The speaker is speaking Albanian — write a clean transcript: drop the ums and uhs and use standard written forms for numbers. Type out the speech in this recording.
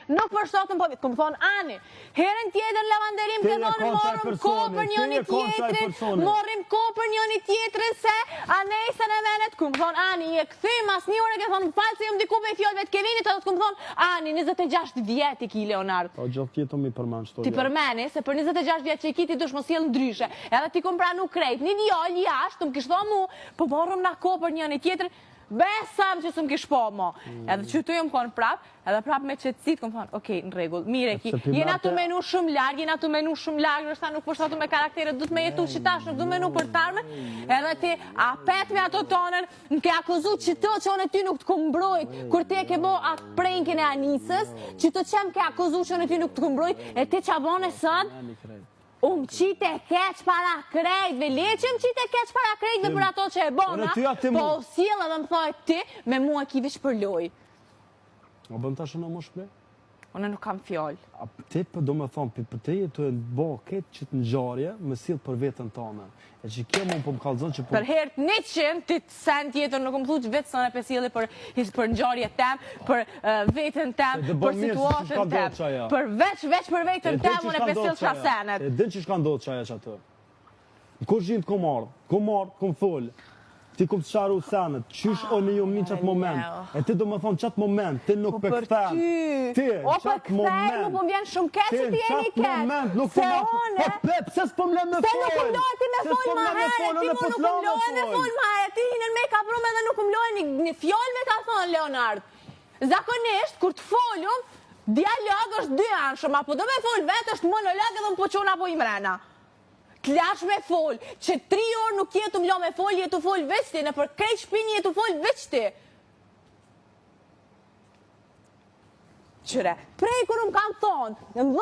nuk për sotën po vitë. Këmë thonë, Ani, herën tjetër në lavanderim ke thonë morëm kohë për njëni tjetrin, morëm kohë për njëni tjetrin se anesën e menet. Këmë thonë, Ani, je këthym as një ore ke thonë, falë se jëmë diku me fjollëve të Kevinit, edhe këmë thonë, Ani, 26 vjeti ki Leonard. O, gjatë jetëm i përmen shto. Ti përmeni, se për 26 vjetë që i ki ti dush mos jelë ndryshe, edhe ti kom pranu krejt, një djallë jashtë, të më kishtë mu, po morëm na kohë për njëni tjetër, besam që së më kishë po mo. Edhe që tu jëmë konë prap, edhe prap me qëtësit, kom thonë, okej, në regull, mire ki, jena të menu shumë largë, nështë ta nuk përshatu me karaktere, du të me jetu që tash, nuk du menu për tarme, edhe ti apet me ato tonën, në ke akuzu që të që onë ty nuk të këmbrojt, kur te ke bo atë prejnkin e Anisës, që të qem ke akuzu që onë ty nuk të këmbrojt, e ti që abone sënë, qite keq para krejtve, leqem qite keq para krejtve për ato që e bona, po sjela dhe më thojt ti, me mua ki vish për loj. O bën tash në më shpre? Unë nuk kam fjall. Ti për do me thonë, për te jetu e bo ketë që të nxarje, me silë për vetën tane. E që kjo mund për më kalëzën që... Për herët 100, ti të sen tjetër nuk më thu që vetë sënë e pesili për nxarje tem, për vetën tem, për situatën tem. Për veç për vetën tem, unë e pesil qasenet. E din që shka ndodhë qaja që atë. Kur gjinë të kom thullë. Ti kom të sharu senet, qysh o në jumë një qatë moment. E ti do me thonë qatë moment, ti nuk për këthen. Ti, qatë moment. Nuk më vjen shumë keq që ti e një keq. Se one... Pse s'po më le me folë? Se nuk më lojë ti me folë ma herë, ti mu nuk më lojë me folë ma herë. Ti hinën me ka prume dhe nuk më lojë një fjollve ka thonë Leonard. Zakonisht, kur të folum, dialog është dy anshëm, apo do me folë vetë është monolog edhe më poqon apo i mrena. T'lash me fol, që 3 orë nuk jetu m'lo me fol, jetu fol veç ti, në për krejt shpini jetu fol veç ti. Qyre, prej kur më kam thonë,